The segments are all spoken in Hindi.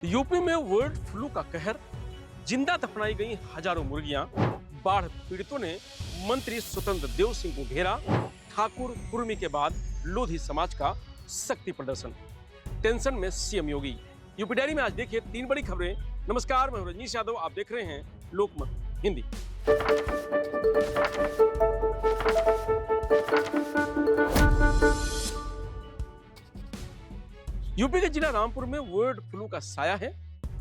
यूपी में बर्ड फ्लू का कहर, जिंदा दफनाई गई हजारों मुर्गियां, बाढ़ पीड़ितों ने मंत्री स्वतंत्र देव सिंह को घेरा, ठाकुर कुर्मी के बाद लोधी समाज का शक्ति प्रदर्शन, टेंशन में सीएम योगी। यूपी डायरी में आज देखिए 3 बड़ी खबरें। नमस्कार, मैं रजनीश यादव, आप देख रहे हैं लोकमत हिंदी। यूपी के जिला रामपुर में बर्ड फ्लू का साया है।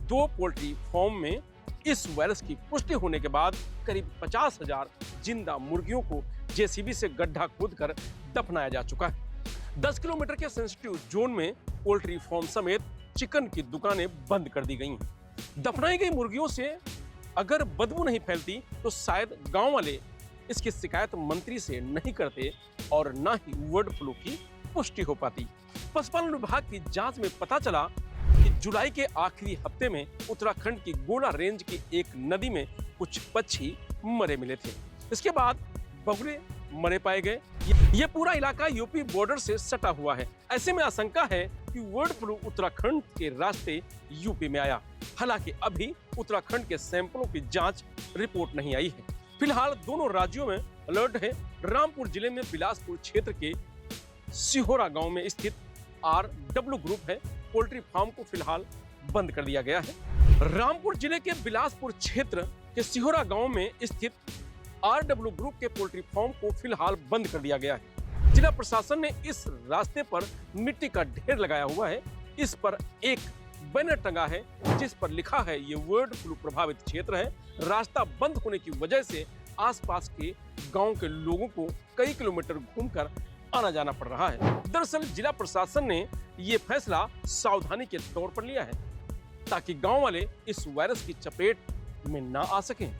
2 पोल्ट्री फार्म में इस वायरस की पुष्टि होने के बाद करीब 50,000 जिंदा मुर्गियों को जेसीबी से गड्ढा खोदकर दफनाया जा चुका है। 10 किलोमीटर के सेंसिटिव जोन में पोल्ट्री फार्म समेत चिकन की दुकानें बंद कर दी गई हैं। दफनाई गई मुर्गियों से अगर बदबू नहीं फैलती तो शायद गांव वाले इसकी शिकायत मंत्री से नहीं करते और ना ही बर्ड फ्लू की पुष्टि हो पाती। पशुपालन विभाग की जांच में पता चला कि जुलाई के आखिरी हफ्ते में उत्तराखंड की गोला रेंज की एक नदी में कुछ पक्षी मरे मिले थे। इसके बाद बगुले मरे पाए गए। ये पूरा इलाका यूपी बॉर्डर से सटा हुआ है। ऐसे में आशंका है कि बर्ड फ्लू उत्तराखंड के रास्ते यूपी में आया। हालांकि अभी उत्तराखंड के सैंपलों की जांच रिपोर्ट नहीं आई है। फिलहाल दोनों राज्यों में अलर्ट है। रामपुर जिले में बिलासपुर क्षेत्र के सिहोरा गांव में स्थित RW ग्रुप है पोल्ट्री फार्म को फिलहाल बंद कर दिया गया है। रामपुर जिले के बिलासपुर क्षेत्र के सिहोरा गांव में स्थित RW ग्रुप के पोल्ट्री फार्म को फिलहाल बंद कर दिया गया है। जिला प्रशासन ने इस रास्ते पर मिट्टी का ढेर लगाया हुआ है। इस पर एक बैनर टंगा है जिस पर लिखा है ये बर्ड फ्लू प्रभावित क्षेत्र है। रास्ता बंद होने की वजह से आसपास के गांव के लोगों को कई किलोमीटर घूमकर आना जाना पड़ रहा है। दरअसल जिला प्रशासन ने ये फैसला सावधानी के तौर पर लिया है ताकि गांव वाले इस वायरस की चपेट में ना आ सकें।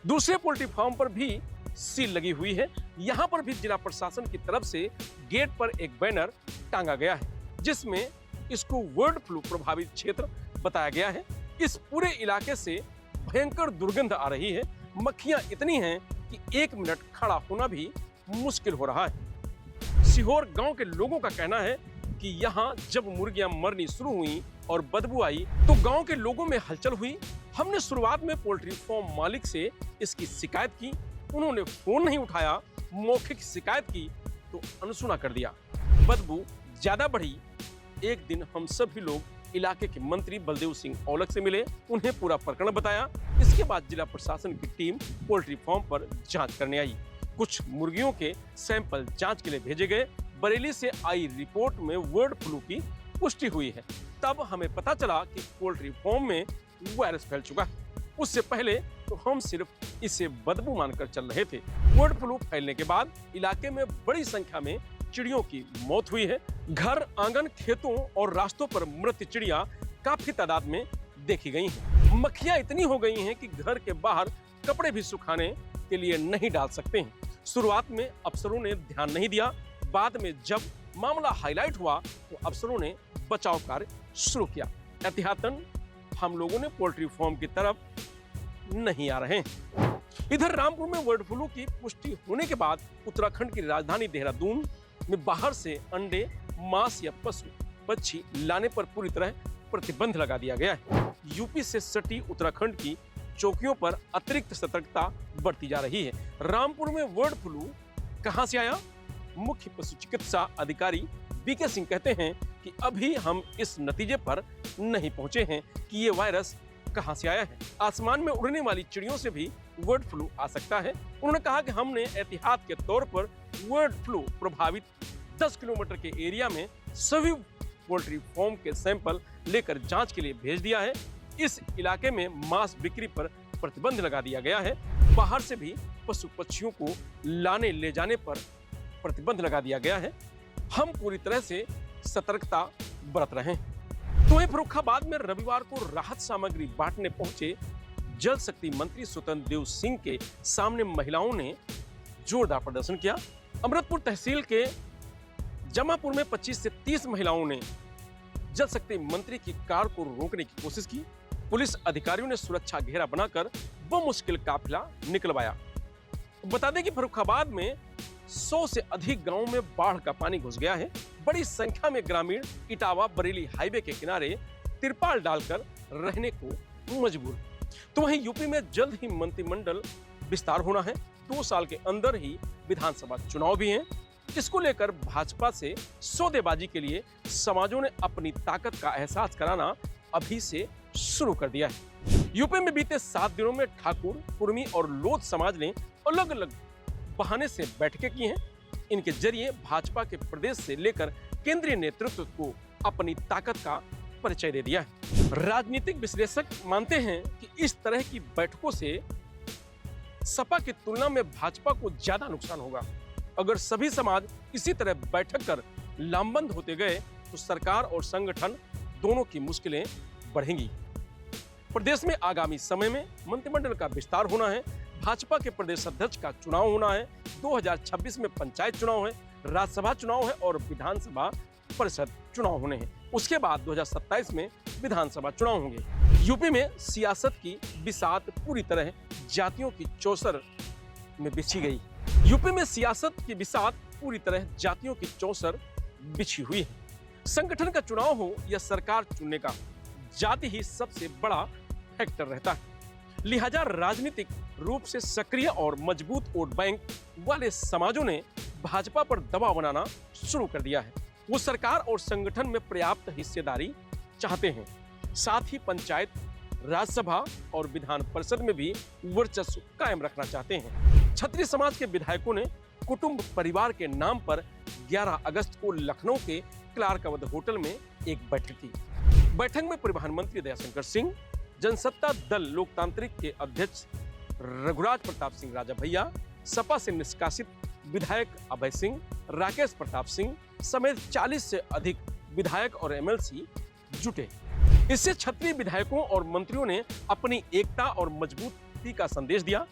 दूसरे पोल्ट्री फार्म पर भी सील लगी हुई है। यहां पर भी जिला प्रशासन की तरफ से गेट पर एक बैनर टांगा गया है जिसमें इसको बर्ड फ्लू प्रभावित क्षेत्र बताया गया है। इस पूरे इलाके से भयंकर दुर्गंध आ रही है। मक्खियां इतनी हैं कि 1 मिनट खड़ा होना भी मुश्किल हो रहा है। सिहोर गांव के लोगों का कहना है कि यहां जब मुर्गियां मरनी शुरू हुई और बदबू आई तो गांव के लोगों में हलचल हुई। हमने शुरुआत में पोल्ट्री फार्म मालिक से इसकी शिकायत की, उन्होंने फोन नहीं उठाया। मौखिक शिकायत की तो अनसुना कर दिया। बदबू ज्यादा बढ़ी। एक दिन हम सभी लोग इलाके के मंत्री बलदेव सिंह औलख से मिले, उन्हें पूरा प्रकरण बताया। इसके बाद जिला प्रशासन की टीम पोल्ट्री फार्म पर जांच करने आई। कुछ मुर्गियों के सैंपल जांच के लिए भेजे गए। बरेली से आई रिपोर्ट में बर्ड फ्लू की पुष्टि हुई है। तब हमें पता चला कि पोल्ट्री फार्म में वायरस फैल चुका है। उससे पहले तो हम सिर्फ इसे बदबू मानकर चल रहे थे। बर्ड फ्लू फैलने के बाद इलाके में बड़ी संख्या में चिड़ियों की मौत हुई है। घर, आंगन, खेतों और रास्तों पर मृत चिड़िया काफी तादाद में देखी गई हैं। मक्खियां इतनी हो गई हैं कि घर के बाहर कपड़े भी सुखाने के लिए नहीं डाल सकते हैं। शुरुआत में अफसरों ने ध्यान नहीं दिया। बाद में जब मामला हाईलाइट हुआ तो अफसरों ने बचाव कार्य शुरू किया। एहतियातन हम लोगों ने पोल्ट्री फार्म की तरफ नहीं आ रहे हैं। इधर रामपुर में बर्ड फ्लू की पुष्टि होने के बाद उत्तराखंड की राजधानी देहरादून में बाहर से अंडे, मांस या पशु पक्षी लाने पर पूरी तरह प्रतिबंध लगा दिया गया है। यूपी से सटी उत्तराखंड की चौकियों पर अतिरिक्त सतर्कता बढ़ती जा रही है। रामपुर में बर्ड फ्लू कहां से आया? मुख्य पशु चिकित्सा अधिकारी बीके सिंह कहते हैं कि अभी हम इस नतीजे पर नहीं पहुंचे हैं कि ये वायरस कहां से आया है। आसमान में उड़ने वाली चिड़ियों से भी बर्ड फ्लू आ सकता है। उन्होंने कहा कि हमने एहतियात के तौर पर बर्ड फ्लू प्रभावित 10 किलोमीटर के एरिया में सभी पोल्ट्री फार्म के सैंपल लेकर जांच के लिए भेज दिया है। इस इलाके में मांस बिक्री पर प्रतिबंध लगा दिया गया है। बाहर से भी पशु पक्षियों को लाने ले जाने पर प्रतिबंध लगा दिया गया है। हम पूरी तरह से सतर्कता बरत रहे हैं। तो फर्रुखाबाद में रविवार को राहत सामग्री बांटने पहुंचे जल शक्ति मंत्री स्वतंत्र देव सिंह के सामने महिलाओं ने जोरदार प्रदर्शन किया। अमृतपुर तहसील के जमापुर में 25 से 30 महिलाओं ने जल शक्ति मंत्री की कार को रोकने की कोशिश की। पुलिस अधिकारियों ने सुरक्षा घेरा बनाकर बमुश्किल काफिला निकलवाया। बता दें कि फर्रुखाबाद में 100 से अधिक गांवों में बाढ़ का पानी घुस गया है। बड़ी संख्या में ग्रामीण इटावा बरेली हाईवे के किनारे तिरपाल डालकर रहने को मजबूर। तो वहीं यूपी में जल्द ही मंत्रिमंडल विस्तार होना है। 2 साल के अंदर ही विधानसभा चुनाव भी हैं। इसको लेकर भाजपा से सौदेबाजी के लिए समाजों ने अपनी ताकत का एहसास कराना अभी से शुरू कर दिया है। यूपी में बीते 7 दिनों में ठाकुर, कुर्मी और लोध समाज ने अलग अलग बहाने से बैठकें की हैं। इनके जरिए भाजपा के प्रदेश से लेकर केंद्रीय नेतृत्व को अपनी ताकत का परिचय दे दिया है। राजनीतिक विश्लेषक मानते हैं कि इस तरह की बैठकों से सपा की तुलना में भाजपा को ज्यादा नुकसान होगा। अगर सभी समाज इसी तरह बैठक कर लामबंद होते गए तो सरकार और संगठन दोनों की मुश्किलें बढ़ेंगी। प्रदेश में आगामी समय में मंत्रिमंडल का विस्तार होना है, भाजपा के प्रदेश अध्यक्ष का चुनाव होना है, 2026 में पंचायत चुनाव है, राज्यसभा चुनाव है और विधानसभा परिषद चुनाव होने हैं। उसके बाद 2027 में विधानसभा चुनाव होंगे। यूपी में सियासत की बिसात पूरी तरह जातियों की चौसर में बिछी गई। यूपी में सियासत की बिसात पूरी तरह जातियों की चौसर बिछी हुई है। संगठन का चुनाव हो या सरकार चुनने का, जाति ही सबसे बड़ा फैक्टर रहता है। लिहाजा राजनीतिक रूप से सक्रिय और मजबूत वोट बैंक वाले समाजों ने भाजपा पर दबाव बनाना शुरू कर दिया है। वो सरकार और संगठन में पर्याप्त हिस्सेदारी चाहते हैं। साथ ही पंचायत, राज्यसभा और विधान परिषद में भी वर्चस्व कायम रखना चाहते हैं। क्षत्रिय समाज के विधायकों ने कुटुंब परिवार के नाम पर 11 अगस्त को लखनऊ के क्लार्कवद होटल में एक बैठक की। बैठक में परिवहन मंत्री दयाशंकर सिंह, जनसत्ता दल लोकतांत्रिक के अध्यक्ष रघुराज प्रताप सिंह राजा भैया, सपा से निष्कासित विधायक अभय सिंह, राकेश प्रताप सिंह समेत 40 से अधिक विधायक और एमएलसी जुटे। इससे क्षत्रिय विधायकों और मंत्रियों ने अपनी एकता और मजबूती का संदेश दिया।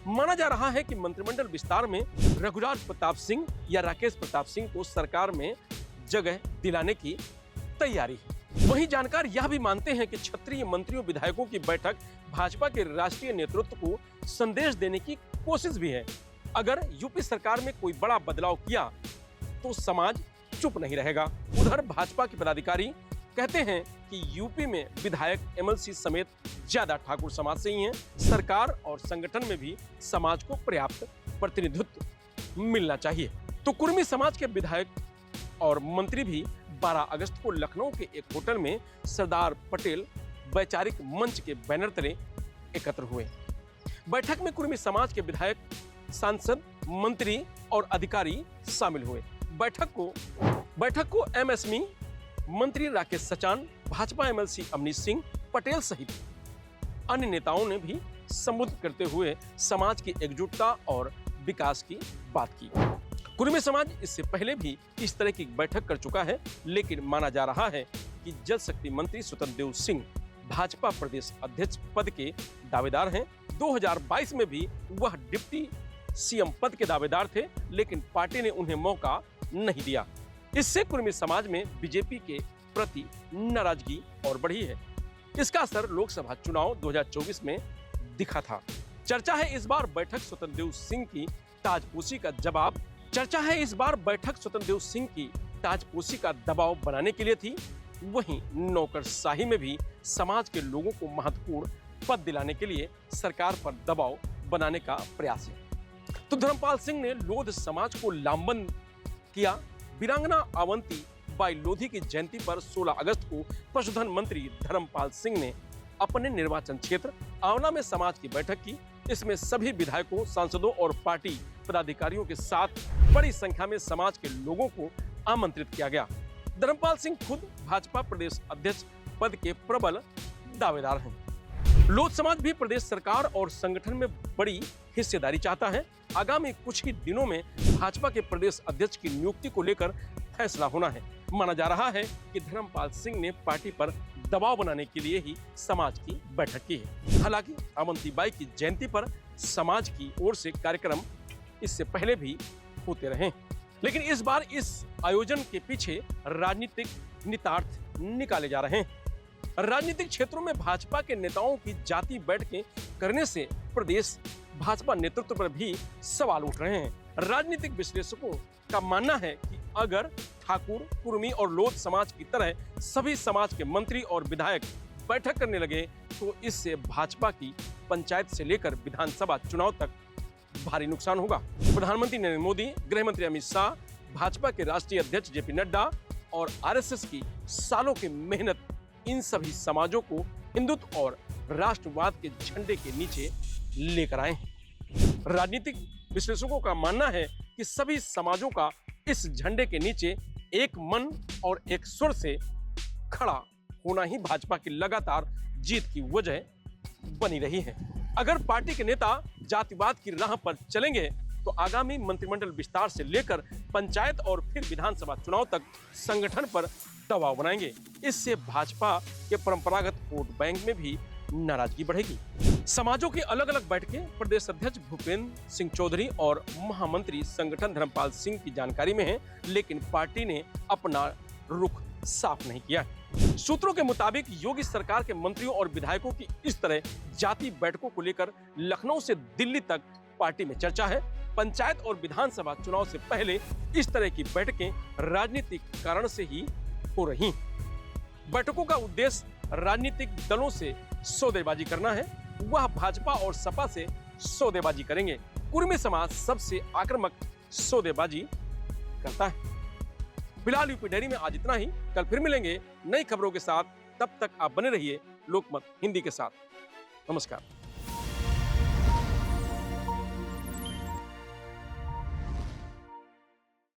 माना जा रहा है कि मंत्रिमंडल विस्तार में रघुराज प्रताप सिंह या राकेश प्रताप सिंह को सरकार में जगह दिलाने की तैयारी है। वहीं जानकार यह भी मानते हैं कि क्षत्रिय मंत्रियों विधायकों की बैठक भाजपा के राष्ट्रीय नेतृत्व को संदेश देने की कोशिश भी है। अगर यूपी सरकार में कोई बड़ा बदलाव किया तो समाज चुप नहीं रहेगा। उधर भाजपा के पदाधिकारी कहते हैं कि यूपी में विधायक, एमएलसी समेत ज्यादा ठाकुर समाज से ही हैं। सरकार और संगठन में भी समाज को पर्याप्त प्रतिनिधित्व मिलना चाहिए। तो कुर्मी समाज के विधायक और मंत्री भी 12 अगस्त को लखनऊ के एक होटल में सरदार पटेल वैचारिक मंच के बैनर तले एकत्र हुए। बैठक में कुर्मी समाज के विधायक, सांसद, मंत्री और अधिकारी शामिल हुए। बैठक को एमएसएमई मंत्री राकेश सचान, भाजपा एमएलसी अमनीश सिंह पटेल सहित अन्य नेताओं ने भी संबोधित करते हुए समाज की एकजुटता और विकास की बात की। कुर्मी समाज इससे पहले भी इस तरह की बैठक कर चुका है, लेकिन माना जा रहा है कि जल शक्ति मंत्री स्वतंत्र देव सिंह भाजपा प्रदेश अध्यक्ष पद के दावेदार हैं। 2022 में भी वह डिप्टी सीएम पद के दावेदार थे, लेकिन पार्टी ने उन्हें मौका नहीं दिया। इससे कुर्मी समाज में बीजेपी के प्रति नाराजगी और बढ़ी है। इसका असर लोकसभा चुनाव 2024 में दिखा था। चर्चा है इस बार बैठक स्वतंत्र देव सिंह की ताजपोशी का दबाव बनाने के लिए थी। वहीं नौकरशाही में भी समाज के लोगों को महत्वपूर्ण पद दिलाने के लिए सरकार पर दबाव बनाने का प्रयास है। तो धर्मपाल सिंह ने लोध समाज को लामबंद किया। वीरांगना अवंती बाई लोधी की जयंती पर 16 अगस्त को पशुधन मंत्री धर्मपाल सिंह ने अपने निर्वाचन क्षेत्र आंवला में समाज की बैठक की। इसमें सभी विधायकों, सांसदों और पार्टी पदाधिकारियों के साथ बड़ी संख्या में समाज के लोगों को आमंत्रित किया गया। धर्मपाल सिंह खुद भाजपा प्रदेश अध्यक्ष पद के प्रबल दावेदार हैं। लोध समाज भी प्रदेश सरकार और संगठन में बड़ी हिस्सेदारी चाहता है। आगामी कुछ ही दिनों में भाजपा के प्रदेश अध्यक्ष की नियुक्ति को लेकर फैसला होना है। माना जा रहा है कि धर्मपाल सिंह ने पार्टी पर दबाव बनाने के लिए ही समाज की बैठक की है। हालांकि अवंतीबाई की जयंती पर समाज की ओर से कार्यक्रम इससे पहले भी होते रहे, लेकिन इस बार इस आयोजन के पीछे राजनीतिक निहितार्थ निकाले जा रहे हैं। राजनीतिक क्षेत्रों में भाजपा के नेताओं की जाति बैठकें करने से प्रदेश भाजपा नेतृत्व पर भी सवाल उठ रहे हैं। राजनीतिक विश्लेषकों का मानना है कि अगर ठाकुर, कुर्मी और लोध समाज की तरह सभी समाज के मंत्री और विधायक बैठक करने लगे तो इससे भाजपा की पंचायत से लेकर विधानसभा चुनाव तक भारी नुकसान होगा। प्रधानमंत्री नरेंद्र मोदी, गृह मंत्री अमित शाह, भाजपा के राष्ट्रीय अध्यक्ष जेपी नड्डा और आरएसएस की सालों की मेहनत इन सभी समाजों को हिंदुत्व और राष्ट्रवाद के झंडे के नीचे लेकर आए हैं। राजनीतिक विश्लेषकों का मानना है कि सभी समाजों का इस झंडे के नीचे एक मन और एक सुर से खड़ा होना ही भाजपा की लगातार जीत की वजह बनी रही है। अगर पार्टी के नेता जातिवाद की राह पर चलेंगे तो आगामी मंत्रिमंडल विस्तार से लेकर पंचायत और फिर विधानसभा चुनाव तक संगठन पर दबाव बनाएंगे। इससे भाजपा के परंपरागत वोट बैंक में भी नाराजगी बढ़ेगी। समाजों की अलग अलग बैठकें प्रदेश अध्यक्ष भूपेंद्र सिंह चौधरी और महामंत्री संगठन धर्मपाल सिंह की जानकारी में है, लेकिन पार्टी ने अपना रुख साफ नहीं किया। सूत्रों के मुताबिक योगी सरकार के मंत्रियों और विधायकों की इस तरह जाति बैठकों को लेकर लखनऊ से दिल्ली तक पार्टी में चर्चा है। पंचायत और विधानसभा चुनाव से पहले इस तरह की बैठकें राजनीतिक कारण से ही हो रही। बैठकों का उद्देश्य राजनीतिक दलों से सौदेबाजी करना है। वह भाजपा और सपा से सौदेबाजी करेंगे। कुर्मी समाज सबसे आक्रामक सौदेबाजी करता है। फिलहाल यूपी डायरी में आज इतना ही। कल फिर मिलेंगे नई खबरों के साथ। तब तक आप बने रहिए लोकमत हिंदी के साथ। नमस्कार।